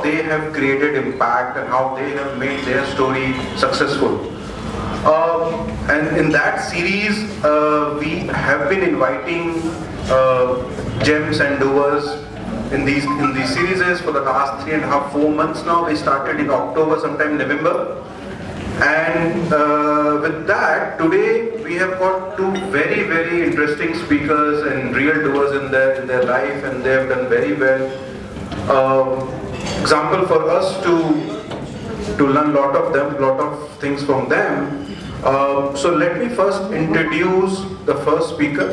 they have created impact and how they have made their story successful. And in that series, we have been inviting gems and doers in these series for the last 3.5, 4 months now. We started in October, sometime November. And with that, today we have got two very, very interesting speakers and real doers in their life, and they have done very well. Example for us to learn lot of things from them. So let me first introduce the first speaker.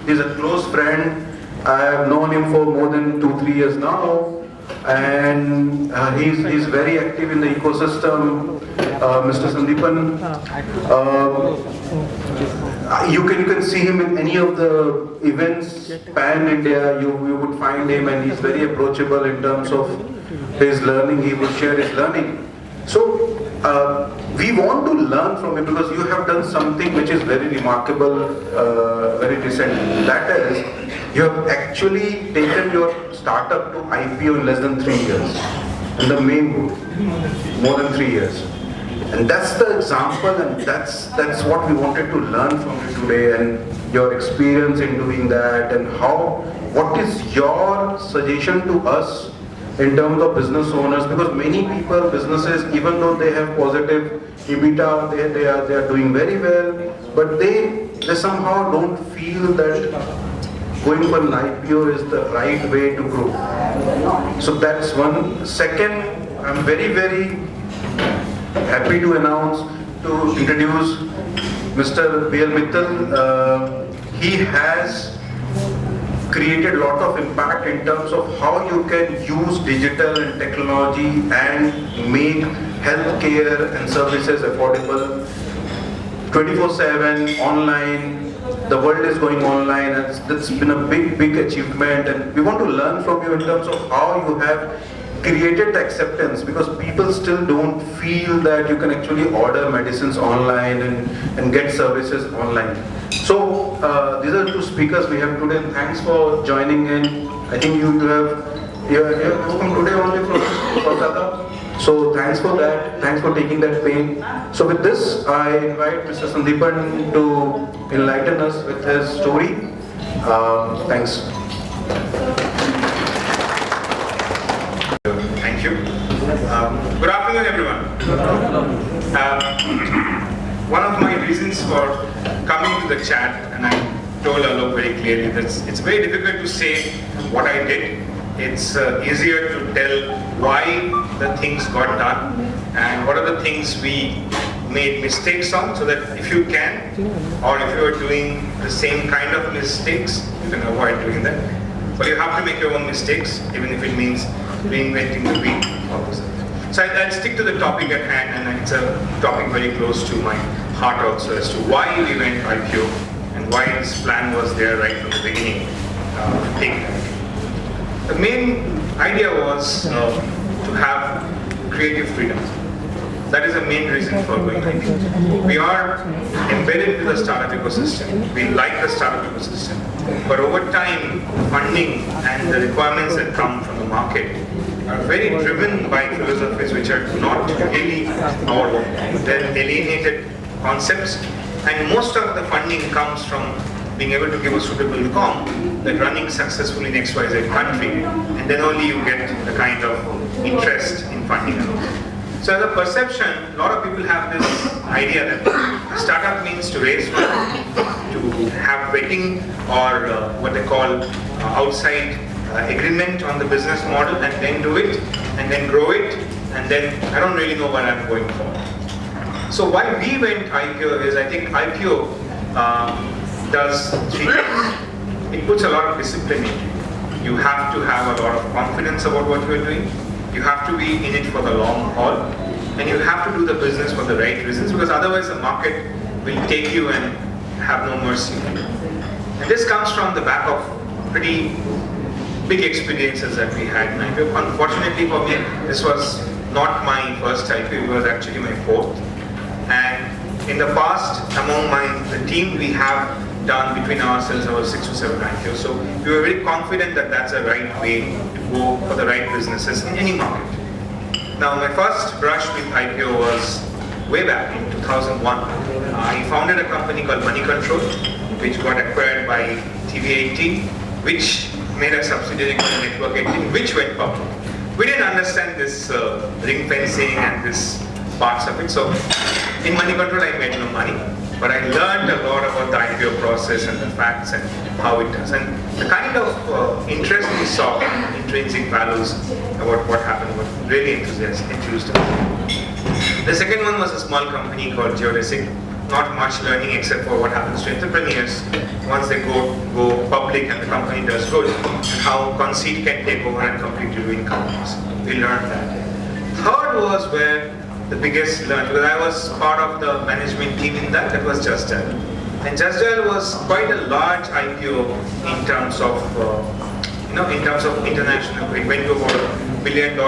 He's a close friend. I have known him for more than 2-3 years now, and he's very active in the ecosystem. Mr. Sandeepan, you can see him in any of the events pan India. You would find him, and he's very approachable in terms of his learning. He will share his learning. So we want to learn from him because you have done something which is very remarkable, very recent. That is, you have actually taken your startup to IPO in less than 3 years. In the main group, more than 3 years. And that's the example, and that's what we wanted to learn from you today, and your experience in doing that, and what is your suggestion to us in terms of business owners, because many people, businesses, even though they have positive EBITDA, they are doing very well, but they somehow don't feel that going for an IPO is the right way to grow. So that's one. Second, I'm very, very happy to introduce Mr. B.L. Mittal. He has created a lot of impact in terms of how you can use digital and technology and make healthcare and services affordable 24/7 online. The world is going online, and that's been a big achievement, and we want to learn from you in terms of how you have created the acceptance, because people still don't feel that you can actually order medicines online and get services online. So these are two speakers we have today. Thanks for joining in. I think you have come today only from Kolkata. So thanks for that. Thanks for taking that pain. So with this, I invite Mr. Sandeepan to enlighten us with his story. Thanks. Thank you. Good afternoon, everyone. One of my reasons for coming to the chat, and I told Alok very clearly that it's very difficult to say what I did. It's easier to tell why the things got done and what are the things we made mistakes on, so that if you can, or if you are doing the same kind of mistakes, you can avoid doing that. But you have to make your own mistakes, even if it means reinventing the wheel. So I'll stick to the topic at hand, and it's a topic very close to my heart also, as to why we went IPO and why this plan was there right from the beginning. The main idea was to have creative freedom. That is the main reason for going IPO. We are embedded with the startup ecosystem. We like the startup ecosystem. But over time, funding and the requirements that come from the market are very driven by philosophies which are not really our own. They're alienated concepts, and most of the funding comes from being able to give a suitable comm that running successfully in XYZ country, and then only you get the kind of interest in funding. So as a perception, a lot of people have this idea that startup means to raise money, to have vetting or what they call outside agreement on the business model, and then do it, and then grow it, and then I don't really know what I'm going for. So why we went IPO is, I think IPO does 3 things. It puts a lot of discipline in you. You have to have a lot of confidence about what you're doing. You have to be in it for the long haul, and you have to do the business for the right reasons, because otherwise the market will take you and have no mercy. And this comes from the back of pretty big experiences that we had in IPO. Unfortunately for me, this was not my first IPO, it was actually my 4th. And in the past, among the team, we have done between ourselves about 6 to 7 IPOs. So we were very confident that that's the right way to go for the right businesses in any market. Now, my first brush with IPO was way back in 2001. I founded a company called Money Control, which got acquired by TV18, which made a subsidiary called Network 18, which went public. We didn't understand this ring fencing and this parts of it. So in Money Control, I made no money, but I learned a lot about the IPO process and the facts and how it does. And the kind of interest we saw in intrinsic values about what happened was really enthused us. The second one was a small company called Geodesic. Not much learning except for what happens to entrepreneurs once they go public and the company does good, and how conceit can take over and completely ruin companies. We learned that. Third was where the biggest learn, because I was part of the management team in that was Just Dial. And Just Dial was quite a large IPO in terms of international. It went to about $1 billion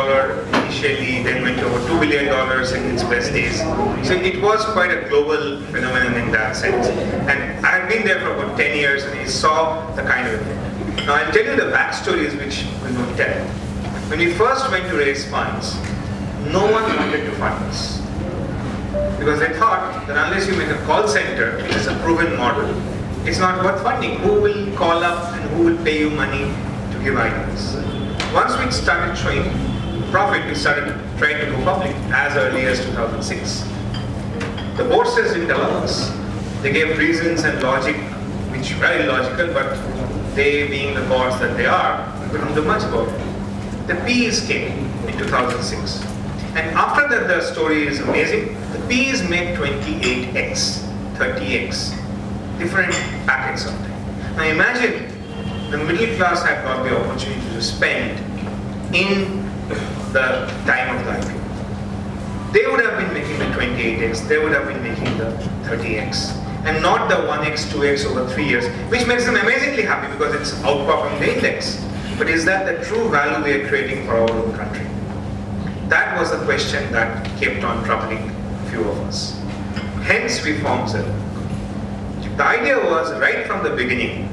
initially, then went to over $2 billion in its best days. So it was quite a global phenomenon in that sense. And I've been there for about 10 years and I saw the kind of thing. Now I'll tell you the backstories which we don't tell. When we first went to raise funds, no one wanted to fund us. Because they thought that unless you make a call center, which is a proven model, it's not worth funding. Who will call up and who will pay you money to give ideas? Once we started showing profit, we started trying to go public as early as 2006. The board says didn't allow us. They gave reasons and logic, which were illogical, but they, being the boards that they are, couldn't do much about it. The PEs came in 2006. And after that, the story is amazing. The PEs make 28x, 30x, different packets of them. Now imagine the middle class had got the opportunity to spend in the time of the IPO. They would have been making the 28x, they would have been making the 30x, and not the 1x, 2x over 3 years, which makes them amazingly happy because it's outperforming the index. But is that the true value we are creating for our own country? That was the question that kept on troubling a few of us. Hence, we formed Zero. The idea was, right from the beginning,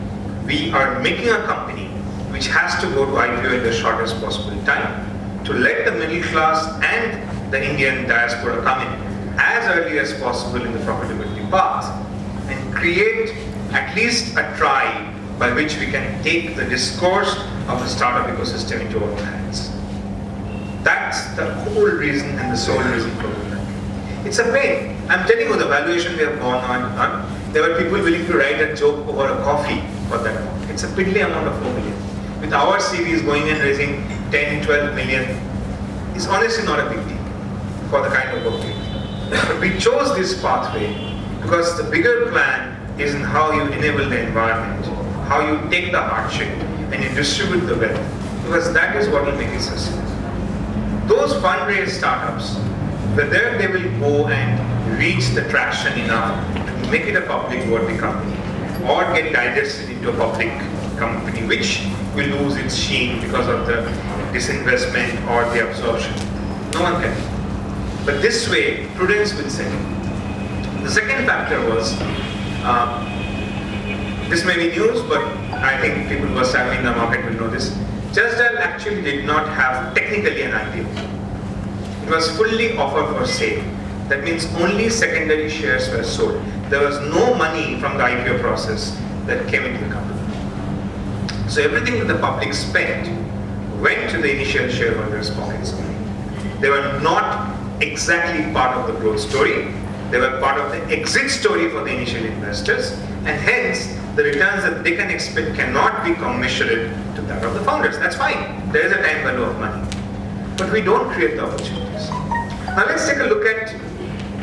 we are making a company which has to go to IPO in the shortest possible time to let the middle class and the Indian diaspora come in as early as possible in the profitability path and create at least a try by which we can take the discourse of the startup ecosystem into our own hands. That's the whole reason and the sole reason for it. It's a pain. I'm telling you the valuation we have gone on. There were people willing to write a joke over a coffee for that amount. It's a piddly amount of 4 million. With our CVs going and raising 10, 12 million, it's honestly not a big deal for the kind of work we do. But we chose this pathway because the bigger plan is in how you enable the environment, how you take the hardship and you distribute the wealth, because that is what will make it successful. Those fundraised startups, whether they will go and reach the traction enough to make it a public worthy company or get digested into a public company which will lose its sheen because of the disinvestment or the absorption. No one can. But this way, prudence will set in. The second factor was, this may be news, but I think people who are savvy in the market will know this. Just Dial actually did not have technically an IPO. It was fully offered for sale. That means only secondary shares were sold. There was no money from the IPO process that came into the company. So everything that the public spent went to the initial shareholders' pockets. They were not exactly part of the growth story. They were part of the exit story for the initial investors, and hence the returns that they can expect cannot be commensurate to that of the founders. That's fine. There is a time value of money. But we don't create the opportunities. Now let's take a look at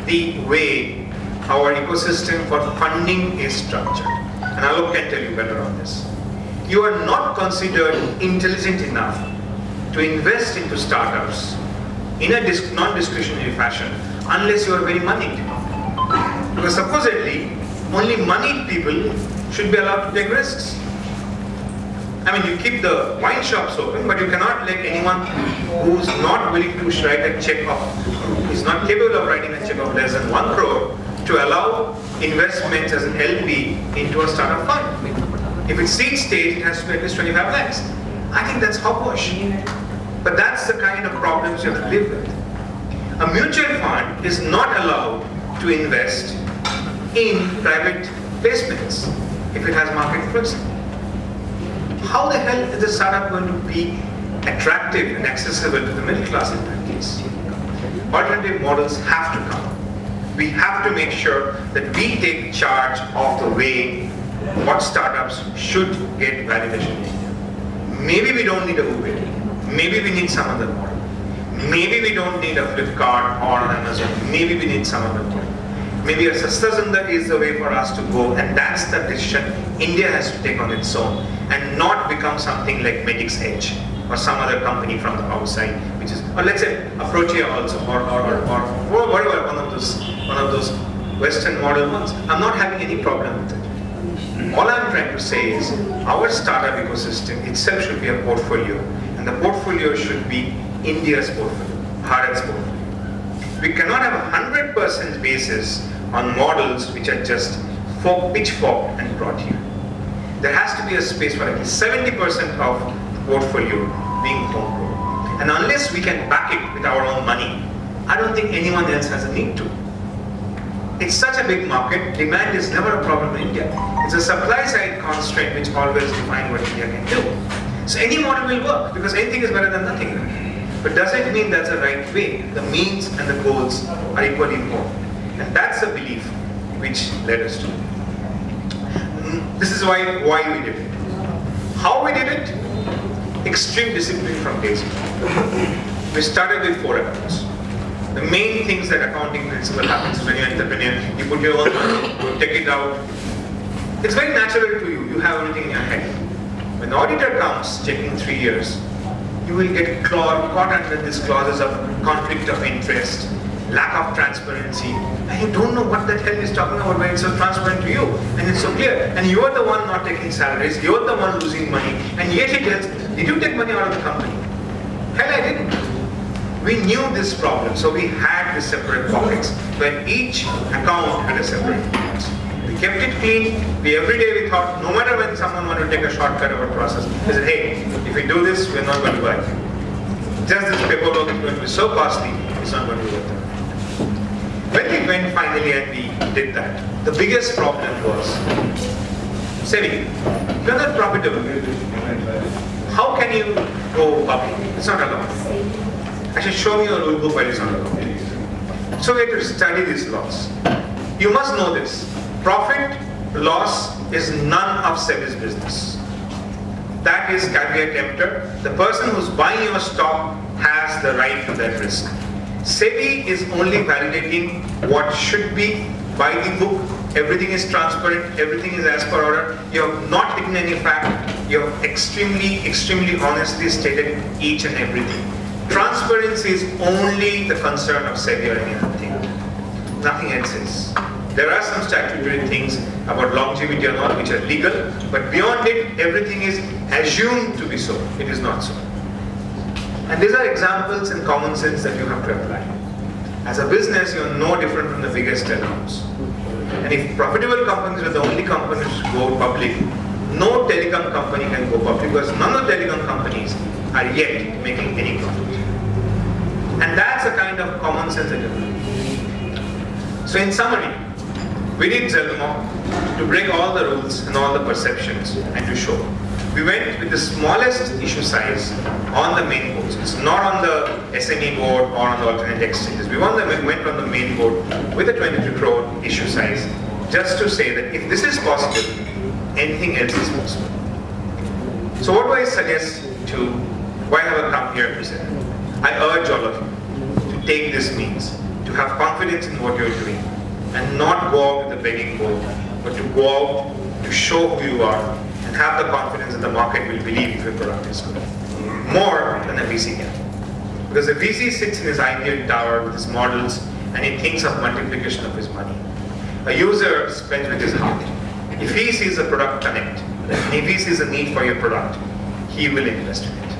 the way our ecosystem for funding is structured. And Alok can tell you better on this. You are not considered intelligent enough to invest into startups in a non-discretionary fashion unless you are very moneyed. Because supposedly, only moneyed people should be allowed to take risks. I mean, you keep the wine shops open, but you cannot let anyone who's not willing to write a check of, is not capable of writing a check of less than 1 crore to allow investments as an LP into a startup fund. If it's seed stage, it has to be at least 25 lakhs. I think that's hogwash. But that's the kind of problems you have to live with. A mutual fund is not allowed to invest in private placements if it has market flexibility. How the hell is the startup going to be attractive and accessible to the middle class in that case? Alternative models have to come. We have to make sure that we take charge of the way what startups should get validation in India. Maybe we don't need a Uber. Maybe we need some other model. Maybe we don't need a Flipkart or an Amazon. Maybe we need some other model. Maybe a Sastasunda is the way for us to go, and that's the decision India has to take on its own, and not become something like Medix Edge or some other company from the outside, which is, or let's say Approachia also, or whatever, one of those Western model ones. I'm not having any problem with it. All I'm trying to say is our startup ecosystem itself should be a portfolio, and the portfolio should be India's portfolio, Bharat's portfolio. We cannot have 100% basis on models which are just pitchforked and brought here. There has to be a space for at least 70% of the portfolio being homegrown. And unless we can back it with our own money, I don't think anyone else has a need to. It's such a big market, demand is never a problem in India. It's a supply side constraint which always defines what India can do. So any model will work, because anything is better than nothing. But does it mean that's the right way? The means and the goals are equally important. And that's the belief which led us to it. This is why we did it. How we did it? Extreme discipline from day zero. We started with 4 accounts. The main things that accounting principle happens when you're an entrepreneur, you put your own money, you take it out. It's very natural to you. You have everything in your head. When the auditor comes, checking 3 years, you will get caught under these clauses of conflict of interest, lack of transparency, and you don't know what the hell he's talking about when it's so transparent to you, and it's so clear, and you're the one not taking salaries, you're the one losing money, and yet he tells, did you take money out of the company? Hell, I didn't. We knew this problem, so we had the separate pockets, where each account had a separate pocket. We kept it clean. Every day we thought, no matter when someone wanted to take a shortcut of a process, we said, hey, if we do this, we're not going to buy it. Just this paperwork is going to be so costly, it's not going to be worth it. When we went finally and we did that, the biggest problem was, Sebi, you're not profitable. How can you go public? It's not allowed. Actually, show me your rule book where it's not allowed. So we had to study these laws. You must know this. Profit, loss is none of SEBI's business. That is caveat emptor. The person who's buying your stock has the right to that risk. SEBI is only validating what should be by the book. Everything is transparent, everything is as per order. You have not hidden any fact. You have extremely honestly stated each and everything. Transparency is only the concern of SEBI or any other thing. Nothing else is. There are some statutory things about longevity and all which are legal, but beyond it, everything is assumed to be so. It is not so. And these are examples and common sense that you have to apply. As a business, you are no different from the biggest telecoms. And if profitable companies are the only companies to go public, no telecom company can go public because none of the telecom companies are yet making any profit. And that's the kind of common sense that you have. So in summary, we did Zelmo to break all the rules and all the perceptions and to show. We went with the smallest issue size on the main boards. It's not on the SME board or on the alternate exchanges. We went on the main board with a 23 crore issue size just to say that if this is possible, anything else is possible. So what do I suggest to, why have I come here to say? I urge all of you to take this means, to have confidence in what you're doing, and not go out with a begging bowl, but to go out to show who you are and have the confidence that the market will believe if your product is good. More than a VC can. Because the VC sits in his ideal tower with his models and he thinks of multiplication of his money. A user spends with his heart. If he sees the product connect, and if he sees a need for your product, he will invest in it.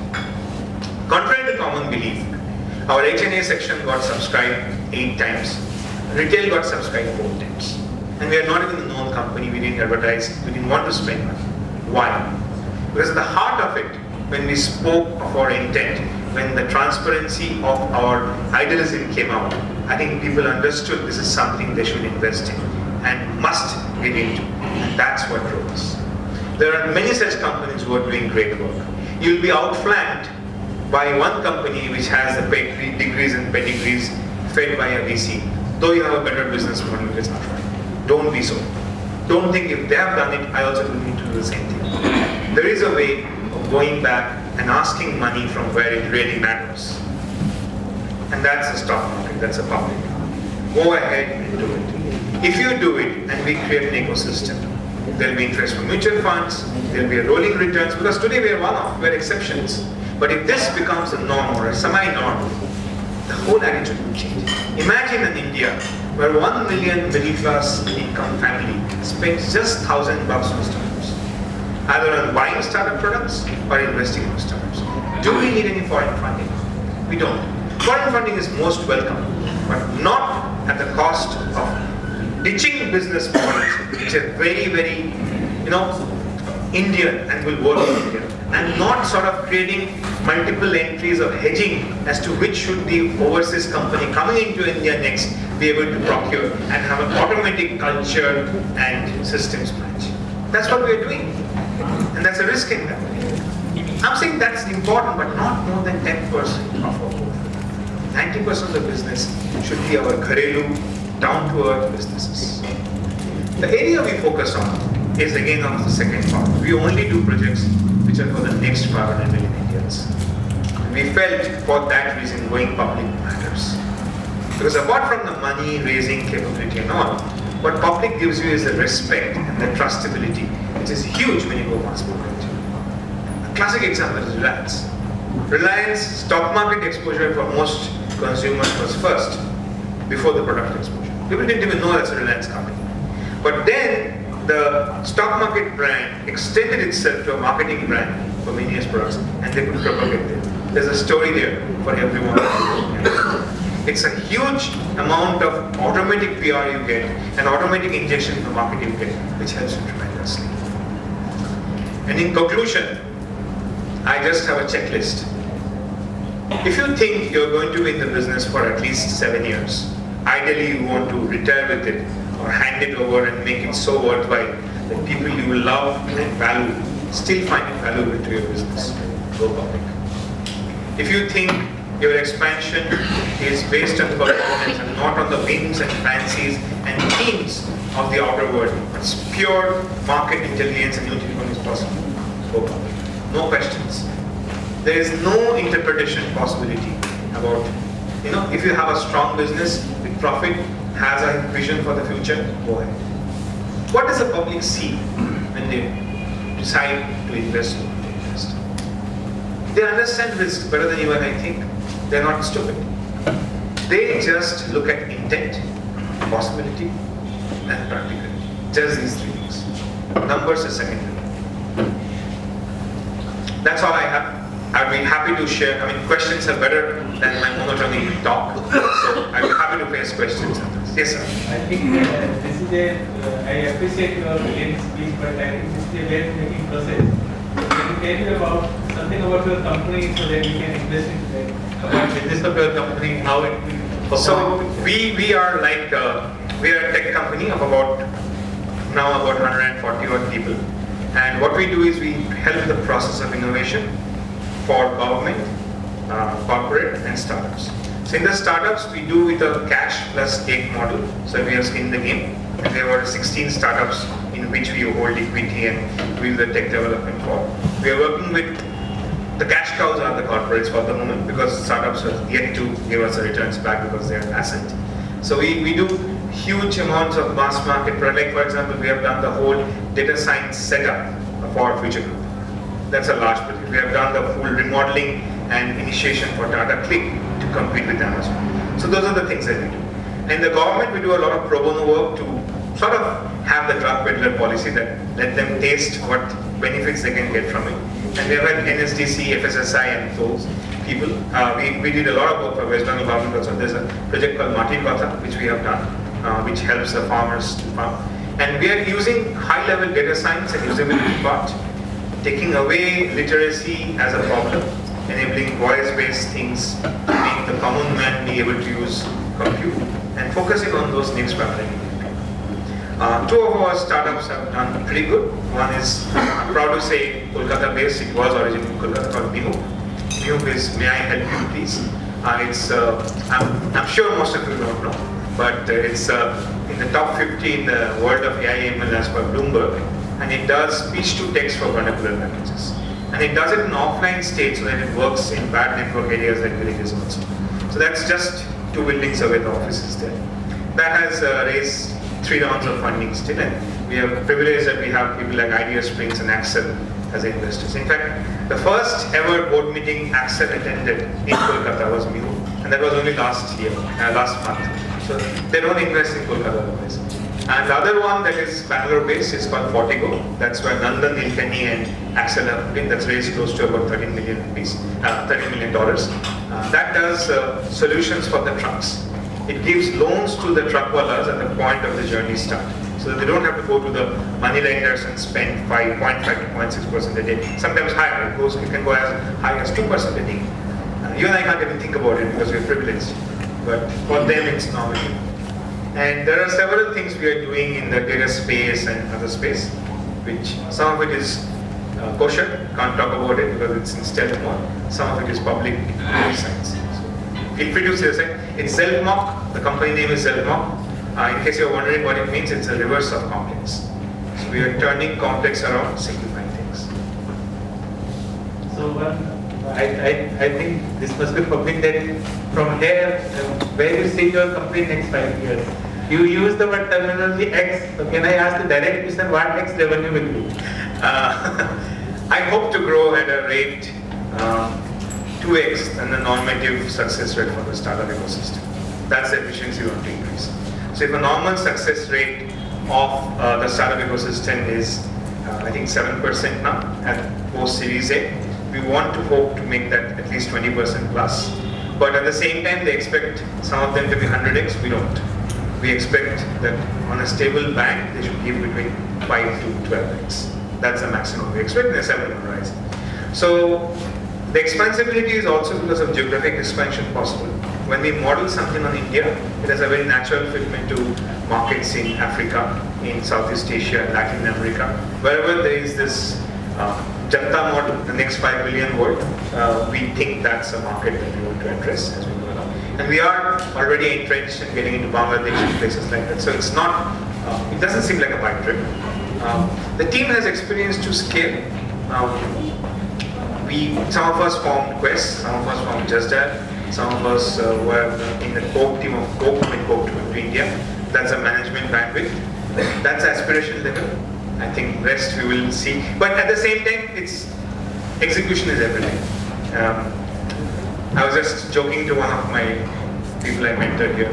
Contrary to common belief, our HNA section got subscribed 8 times. Retail got subscribed 4 times. And we are not even a known company, we didn't advertise, we didn't want to spend money. Why? Because at the heart of it when we spoke of our intent, when the transparency of our idealism came out, I think people understood this is something they should invest in and must get into. And that's what drove us. There are many such companies who are doing great work. You'll be outflanked by one company which has the degrees and pedigrees fed by a VC. Though you have a better business model, it's not right. Don't be so. Don't think if they have done it, I also will need to do the same thing. There is a way of going back and asking money from where it really matters. And that's the stock market, that's a public. Go ahead and do it. If you do it and we create an ecosystem, there'll be interest from mutual funds, there'll be a rolling returns, because today we are one-off, we're exceptions. But if this becomes a norm or a semi-norm, the whole attitude will change. Imagine in India, where 1 million middle-class income family spends just $1,000 on startups, either on buying startup products or investing in startups. Do we need any foreign funding? We don't. Foreign funding is most welcome, but not at the cost of ditching business models which are very, very, Indian and will work in India, and not sort of creating multiple entries of hedging as to which should the overseas company coming into India next be able to procure and have an automatic culture and systems match. That's what we are doing, and that's a risk in that. I'm saying that's important, but not more than 10% of our portfolio. 90% of the business should be our gharelu, down-to-earth businesses. The area we focus on is again on the second part. We only do projects which are for the next 500 million Indians. We felt for that reason going public matters. Because apart from the money raising capability and all, what public gives you is the respect and the trustability, which is huge when you go mass market. A classic example is Reliance. Reliance stock market exposure for most consumers was first, before the product exposure. People didn't even know that's a Reliance company. But then the stock market brand extended itself to a marketing brand for many products, and they could propagate it. There's a story there for everyone. It's a huge amount of automatic PR you get, and automatic injection for market you get, which helps you tremendously. And in conclusion, I just have a checklist. If you think you're going to be in the business for at least 7 years, ideally you want to retire with it or hand it over and make it so worthwhile that people you will love and value still find it valuable to your business. Go public. If you think your expansion is based on performance and not on the whims and fancies and themes of the outer world, it's pure market intelligence and utility is possible, go public. No questions. There is no interpretation possibility about, if you have a strong business with profit, has a vision for the future, go ahead. What does the public see when they decide to invest or not to invest? They understand risk better than even I think. They're not stupid. They just look at intent, possibility, and practicality. Just these three things. Numbers are secondary. That's all I have. I'd be happy to share. Questions are better than my monotony talk. So I'd be happy to face questions. Yes, sir. I think this is I appreciate your brilliant speech, but I think this is a very making process. Can you tell me about something about your company so that we can invest in that? About business of your company, how it will perform? So we are like we are a tech company of about 140 odd people, and what we do is we help the process of innovation for government, corporate, and startups. So in the startups, we do with a cash plus stake model. So we have skin in the game, and there were 16 startups in which we hold equity and do the tech development for. We are working with the cash cows are the corporates for the moment, because startups are yet to give us the returns back because they are nascent. So we do huge amounts of mass market product. Like for example, we have done the whole data science setup for Future Group. That's a large project. We have done the full remodeling and initiation for Tata Click to compete with Amazon. So those are the things that we do. In the government, we do a lot of pro bono work to sort of have the drug peddler policy that let them taste what benefits they can get from it. And we have had NSDC, FSSI, and those people. We did a lot of work for West Bengal government also. There's a project called Mati Kotha, which we have done, which helps the farmers to farm. And we are using high-level data science and usability part taking away literacy as a problem, enabling voice-based things, making the common man be able to use compute, and focusing on those needs primarily. Two of our startups have done pretty good. One is, I'm proud to say, Kolkata-based. It was originally Kolkata, called Mihook. Mihook is, may I help you please? I'm sure most of you don't know, but it's in the top 50 in the world of AI/ML as per Bloomberg, and it does speech-to-text for vernacular languages. And it does it in offline state so that it works in bad network areas like villages also. So that's just 2 buildings away, the office is there. That has raised 3 rounds of funding still, and we have privilege that we have people like Idea Springs and Axel as investors. In fact, the first ever board meeting Axel attended in Kolkata was Mihook, and that was only last month. So they don't invest in Kolkata otherwise. And the other one that is Bangalore based is called Fortigo. That's where Nandan, Nilkani and Axel have been. That's raised close to about $13 million. That does solutions for the trucks. It gives loans to the truckwalas at the point of the journey start. So that they don't have to go to the money lenders and spend 5.5 to 0.6% a day. Sometimes higher. It can go as high as 2% a day. You and I can't even think about it because we're privileged. But for them it's normal. And there are several things we are doing in the data space and other space, which some of it is kosher, can't talk about it because it's in stealth mode. Some of it is public science. So feel free to say it's Zelfmock. The company name is Zelfmock. In case you're wondering what it means, it's a reverse of complex. So we are turning complex around, simplifying things. So I think this must be public that from here, where you see your company next 5 years. You use the word terminology X. So can I ask the direct question, what X revenue will be? I hope to grow at a rate 2x than the normative success rate for the startup ecosystem. That's the efficiency we want to increase. So if a normal success rate of the startup ecosystem is, I think 7% now at post Series A, we want to hope to make that at least 20% plus. But at the same time, they expect some of them to be 100x. We don't. We expect that on a stable bank, they should give between 5 to 12x. That's the maximum we expect in a 7-year horizon. So the expansibility is also because of geographic expansion possible. When we model something on India, it has a very natural fit into markets in Africa, in Southeast Asia, Latin America. Wherever there is this Janta model, the next 5 billion world, we think that's a market that we want to address as we go along. And we are already entrenched and getting into Bangladesh and places like that. So it's not, it doesn't seem like a pipe dream. The team has experience to scale. Some of us formed Quest, some of us formed Just Dad, some of us were in the Coke team of Coke when Coke went to India. That's a management bandwidth. That's aspiration level. I think rest we will see. But at the same time, execution is everything. I was just joking to one of my people I mentored here.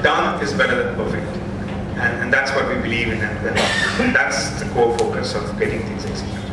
Done is better than perfect. And that's what we believe in. And that's the core focus of getting things executed.